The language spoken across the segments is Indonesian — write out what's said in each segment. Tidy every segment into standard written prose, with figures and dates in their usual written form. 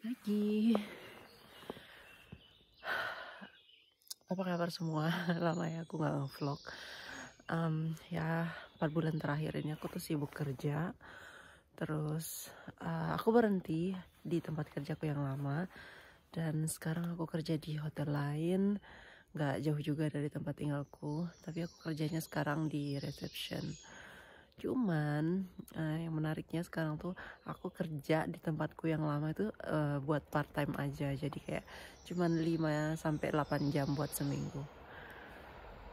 Lagi. Apa kabar semua? Lama ya aku nggak vlog. Ya 4 bulan terakhir ini aku tuh sibuk kerja. Terus aku berhenti di tempat kerjaku yang lama. Dan sekarang aku kerja di hotel lain. Nggak jauh juga dari tempat tinggalku. Tapi aku kerjanya sekarang di reception. Cuman yang menariknya sekarang tuh aku kerja di tempatku yang lama itu buat part time aja. Jadi kayak cuman 5 sampai 8 jam buat seminggu.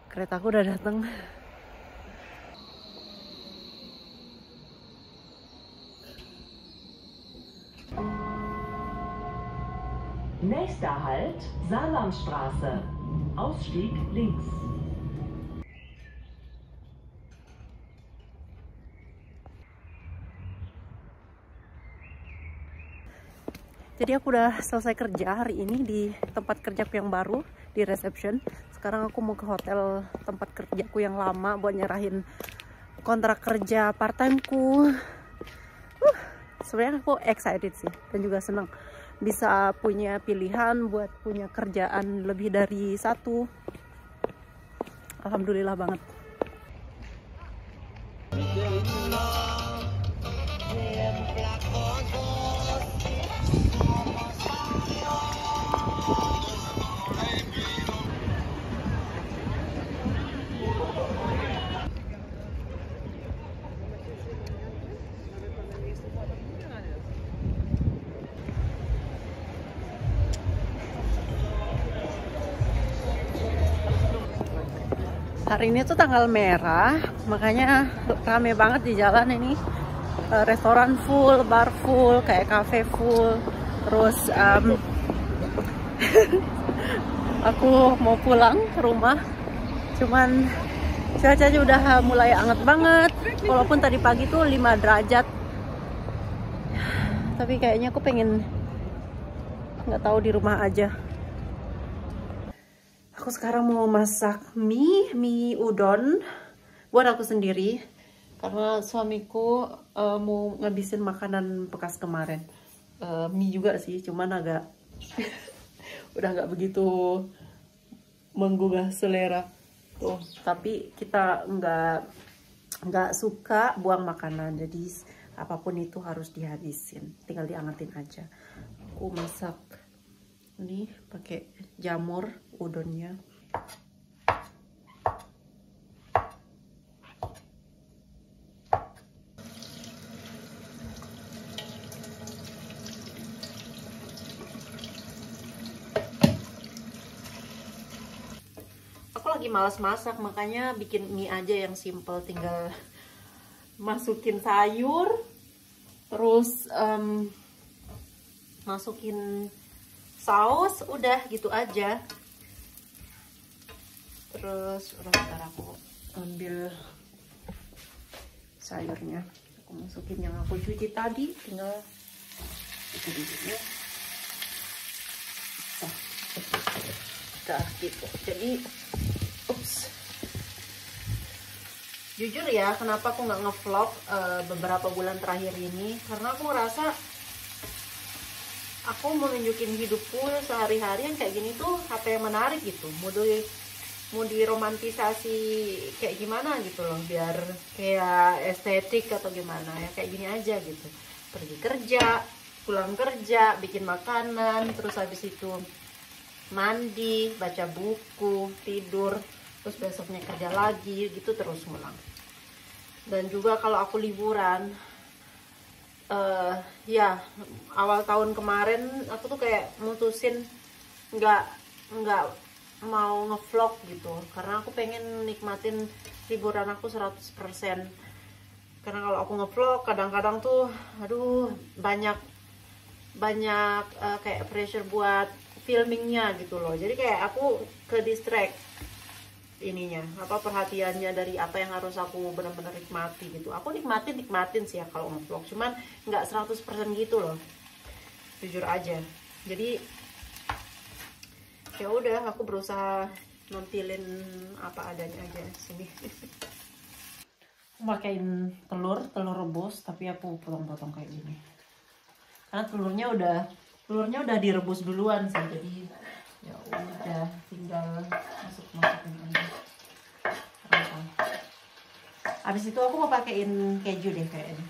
Keretaku udah dateng. Nächster Halt, Salamstraße. Ausstieg links. Jadi aku udah selesai kerja hari ini di tempat kerjaku yang baru, di reception. Sekarang aku mau ke hotel tempat kerjaku yang lama buat nyerahin kontrak kerja part timeku. Sebenarnya aku excited sih dan juga senang bisa punya pilihan buat punya kerjaan lebih dari satu. Alhamdulillah banget. Hari ini tuh tanggal merah, makanya rame banget di jalan ini. Restoran full, bar full, kayak cafe full. Terus aku mau pulang ke rumah, cuman cuacanya udah mulai anget banget. Walaupun tadi pagi tuh 5 derajat, tapi kayaknya aku pengen nggak tahu di rumah aja. Aku sekarang mau masak mie udon buat aku sendiri karena suamiku mau ngabisin makanan bekas kemarin. Mie juga sih, cuman agak udah nggak begitu menggugah selera tuh. Tapi kita nggak suka buang makanan, jadi apapun itu harus dihabisin, tinggal diangetin aja. Aku masak ini pakai jamur udonnya. Aku lagi malas masak, makanya bikin mie aja yang simple, tinggal masukin sayur, terus masukin saus, udah gitu aja. Terus bentar aku ambil sayurnya, aku masukin yang aku cuci tadi, tinggal itu dulu ya. Udah gitu. Jadi jujur ya, kenapa aku nggak ngevlog beberapa bulan terakhir ini, karena aku ngerasa aku mau nunjukin hidupku sehari-hari yang kayak gini tuh apa yang menarik gitu, mau diromantisasi kayak gimana gitu loh, biar kayak estetik atau gimana ya, kayak gini aja gitu. Pergi kerja, pulang kerja, bikin makanan, terus habis itu mandi, baca buku, tidur, terus besoknya kerja lagi gitu terus ngulang. Dan juga kalau aku liburan, ya awal tahun kemarin aku tuh kayak mutusin nggak mau ngevlog gitu, karena aku pengen nikmatin liburan aku 100%. Karena kalau aku ngevlog kadang-kadang tuh aduh banyak kayak pressure buat filmingnya gitu loh, jadi kayak aku ke distract ininya, perhatiannya dari apa yang harus aku benar-benar nikmati gitu. Aku nikmatin sih ya kalau ngevlog, cuman nggak 100% gitu loh, jujur aja. Jadi ya udah, aku berusaha nampilin apa adanya aja sini. Aku pakein telur rebus, tapi aku potong-potong kayak gini karena telurnya udah Telurnya udah direbus duluan sih, jadi ya udah tinggal masukin aja. Abis itu aku mau pakein keju deh kayaknya.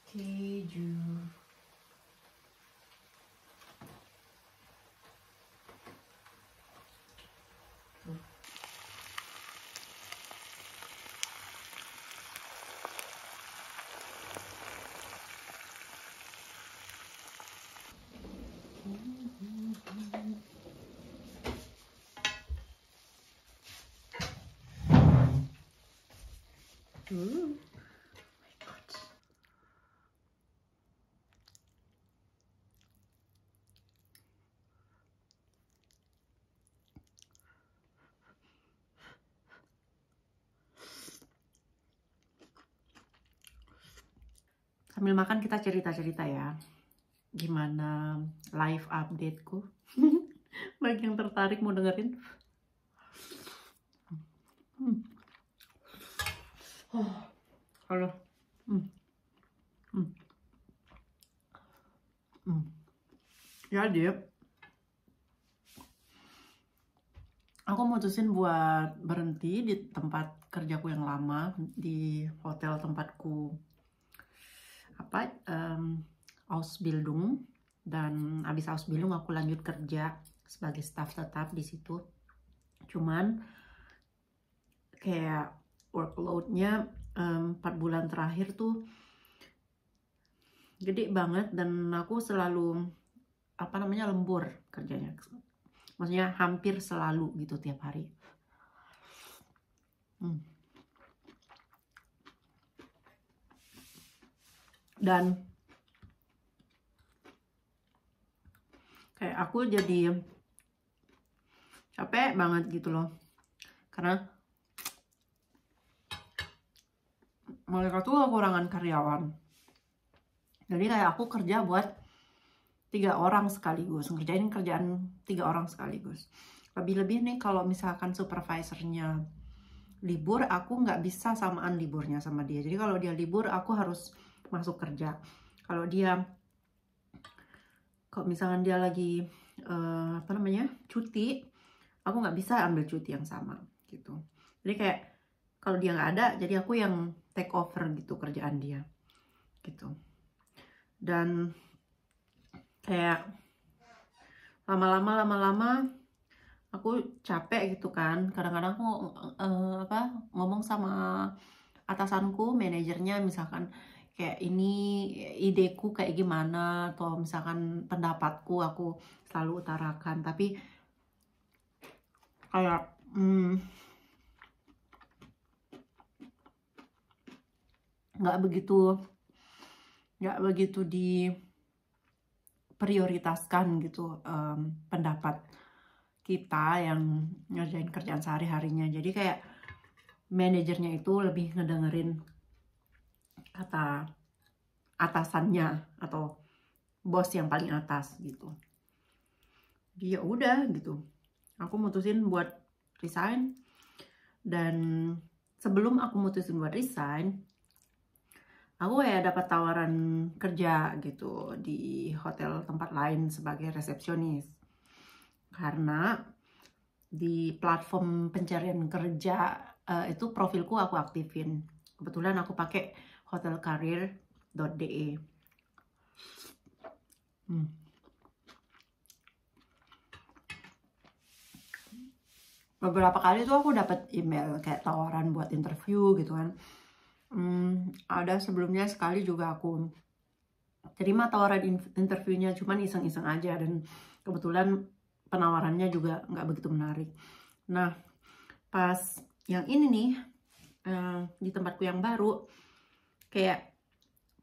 Keju. Sambil makan kita cerita-cerita ya, gimana live updateku. Bagi yang tertarik mau dengerin. Halo. Jadi aku mutusin buat berhenti di tempat kerjaku yang lama, di hotel tempatku Ausbildung, dan abis Ausbildung aku lanjut kerja sebagai staff tetap di situ. Cuman kayak workloadnya 4 bulan terakhir tuh gede banget, dan aku selalu lembur kerjanya. Maksudnya hampir selalu gitu tiap hari. Dan kayak aku jadi capek banget gitu loh, karena mereka tuh kekurangan karyawan. Jadi kayak aku kerja buat 3 orang sekaligus, ngerjain kerjaan 3 orang sekaligus. Lebih-lebih nih kalau misalkan supervisornya libur, aku nggak bisa samaan liburnya sama dia. Jadi kalau dia libur, aku harus masuk kerja. Kalau misalkan dia lagi cuti, aku nggak bisa ambil cuti yang sama gitu. Jadi kayak kalau dia nggak ada, jadi aku yang take over gitu kerjaan dia gitu. Dan kayak lama-lama aku capek gitu kan. Kadang-kadang aku ngomong sama atasanku, manajernya, misalkan kayak ini ideku kayak gimana, atau misalkan pendapatku aku selalu utarakan, tapi kayak nggak begitu diprioritaskan gitu pendapat kita yang ngerjain kerjaan sehari-harinya. Jadi kayak manajernya itu lebih ngedengerin kata atasannya atau bos yang paling atas gitu. Jadi ya udah gitu, aku mutusin buat resign. Dan sebelum aku mutusin buat resign, aku ya dapat tawaran kerja gitu di hotel tempat lain sebagai resepsionis. Karena di platform pencarian kerja itu profilku aku aktifin. Kebetulan aku pakai hotelcareer.de. Beberapa kali tuh aku dapat email kayak tawaran buat interview gitu kan. Ada sebelumnya sekali juga aku terima tawaran interviewnya, cuman iseng-iseng aja, dan kebetulan penawarannya juga nggak begitu menarik. Nah, pas yang ini nih di tempatku yang baru kayak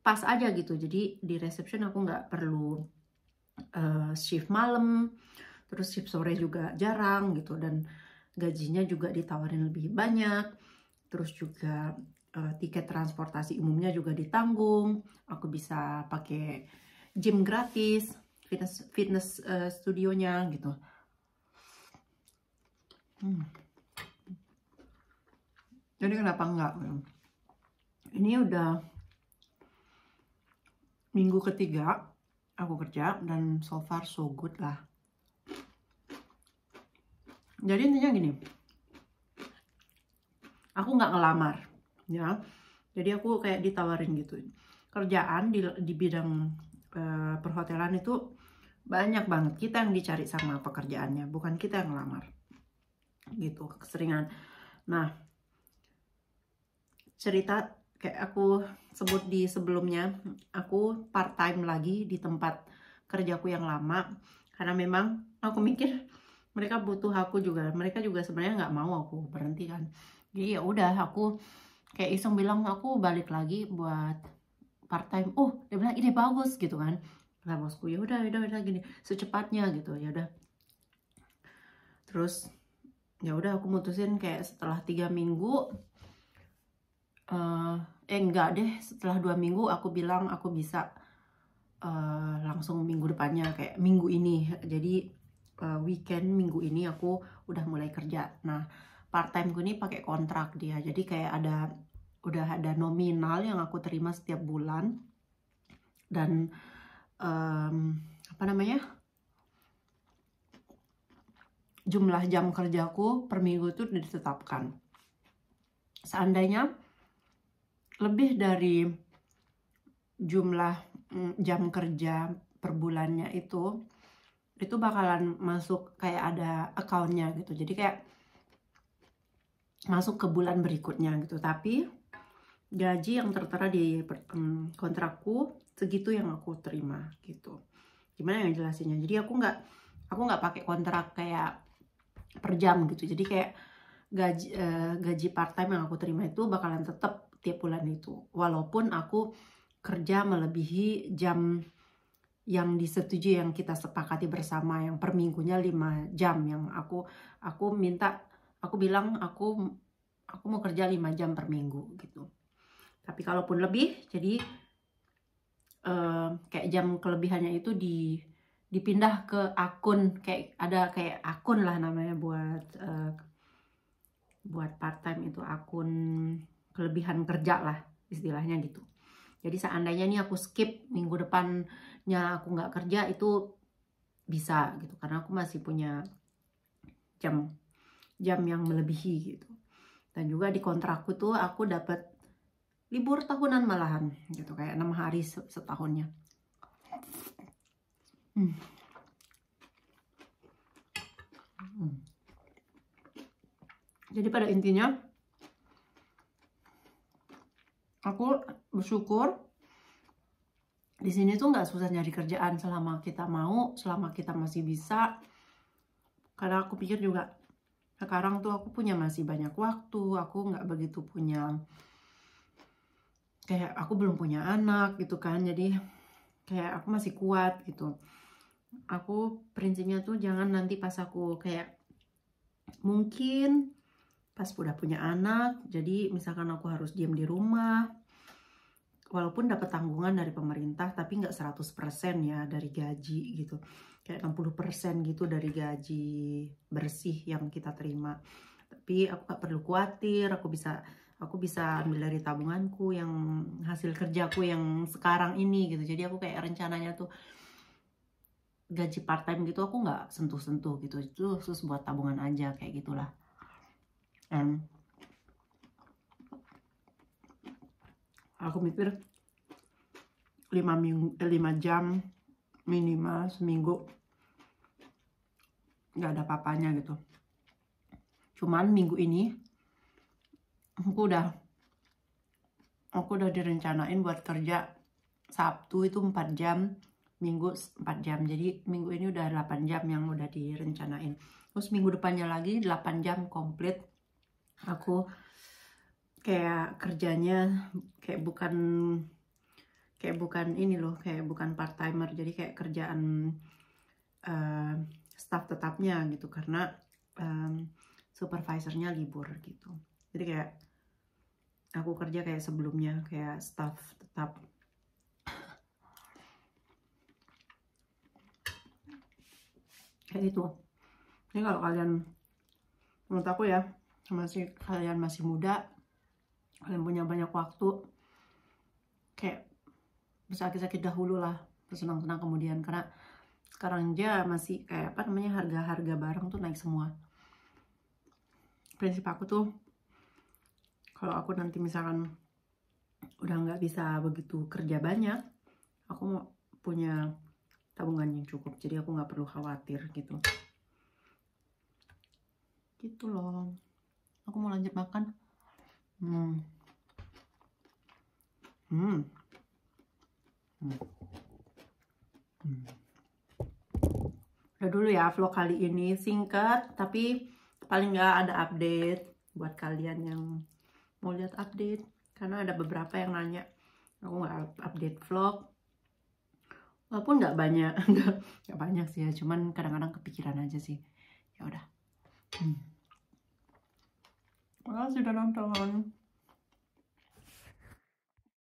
pas aja gitu. Jadi di reception aku nggak perlu shift malam, terus shift sore juga jarang gitu, dan gajinya juga ditawarin lebih banyak. Terus juga tiket transportasi umumnya juga ditanggung. Aku bisa pakai gym gratis, fitness studionya gitu. Jadi kenapa enggak? Ini udah minggu ketiga aku kerja dan so far so good lah. Jadi intinya gini, aku nggak ngelamar, ya. Jadi aku kayak ditawarin gitu. Kerjaan di bidang perhotelan itu banyak banget. Kita yang dicari sama pekerjaannya, bukan kita yang ngelamar. Gitu, keseringan. Nah, cerita kayak aku sebut di sebelumnya, aku part time lagi di tempat kerjaku yang lama karena memang aku mikir mereka butuh aku juga, mereka juga sebenarnya nggak mau aku berhenti kan. Jadi ya udah, aku kayak iseng bilang aku balik lagi buat part time. Oh, dia bilang ide bagus gitu kan. Kata bosku, ya udah gini secepatnya gitu. Ya udah, terus ya udah aku mutusin kayak setelah 3 minggu, enggak deh, setelah 2 minggu aku bilang aku bisa langsung minggu depannya, kayak minggu ini. Jadi weekend minggu ini aku udah mulai kerja. Nah, part time gue ini pakai kontrak dia, jadi kayak udah ada nominal yang aku terima setiap bulan, dan apa namanya, jumlah jam kerjaku per minggu itu udah ditetapkan. Seandainya lebih dari jumlah jam kerja per bulannya itu bakalan masuk kayak ada accountnya gitu. Jadi kayak masuk ke bulan berikutnya gitu. Tapi gaji yang tertera di kontrakku segitu yang aku terima gitu. Gimana yang jelasinnya? Jadi aku nggak pakai kontrak kayak per jam gitu. Jadi kayak gaji part time yang aku terima itu bakalan tetap tiap bulan itu, walaupun aku kerja melebihi jam yang disetujui, yang kita sepakati bersama, yang per minggunya 5 jam yang aku bilang aku mau kerja 5 jam per minggu gitu. Tapi kalaupun lebih, jadi kayak jam kelebihannya itu dipindah ke akun, kayak ada kayak akun lah namanya buat part time itu, akun kelebihan kerja lah istilahnya gitu. Jadi seandainya nih aku skip minggu depannya aku nggak kerja, itu bisa gitu, karena aku masih punya jam yang melebihi gitu. Dan juga di kontrakku tuh aku dapat libur tahunan malahan gitu, kayak 6 hari setahunnya. Jadi pada intinya aku bersyukur di sini tuh nggak susah nyari kerjaan selama kita mau, selama kita masih bisa. Karena aku pikir juga sekarang tuh aku punya masih banyak waktu, aku nggak begitu punya, kayak aku belum punya anak gitu kan, jadi kayak aku masih kuat gitu. Aku prinsipnya tuh jangan nanti pas aku kayak mungkin pas udah punya anak, jadi misalkan aku harus diam di rumah, walaupun dapat tanggungan dari pemerintah, tapi nggak 100% ya dari gaji gitu, kayak 60% gitu dari gaji bersih yang kita terima. Tapi aku nggak perlu khawatir, aku bisa ambil dari tabunganku yang hasil kerjaku yang sekarang ini gitu. Jadi aku kayak rencananya tuh gaji part time gitu aku nggak sentuh-sentuh gitu, itu khusus buat tabungan aja kayak gitulah. Aku mikir 5 jam minimal seminggu nggak ada apa-apanya gitu. Cuman minggu ini aku udah direncanain buat kerja Sabtu itu 4 jam, Minggu 4 jam. Jadi minggu ini udah 8 jam yang udah direncanain. Terus minggu depannya lagi 8 jam komplit. Aku kayak kerjanya kayak bukan ini loh, kayak bukan part timer. Jadi kayak kerjaan staff tetapnya gitu, karena supervisornya libur gitu. Jadi kayak aku kerja kayak sebelumnya, kayak staff tetap. Kayak gitu. Jadi kalau kalian, menurut aku ya, kalian masih muda, kalian punya banyak waktu, kayak bersakit-sakit dahulu lah, bersenang-senang kemudian. Karena sekarang aja masih kayak apa namanya, harga-harga barang tuh naik semua. Prinsip aku tuh, kalau aku nanti misalkan udah nggak bisa begitu kerja banyak, aku mau punya tabungan yang cukup, jadi aku nggak perlu khawatir gitu. Gitu loh. Aku mau lanjut makan. Udah dulu ya vlog kali ini, singkat tapi paling nggak ada update buat kalian yang mau lihat update, karena ada beberapa yang nanya aku nggak update vlog, walaupun nggak banyak. nggak banyak sih ya, cuman kadang-kadang kepikiran aja sih. Ya udah. Makasih sudah nonton.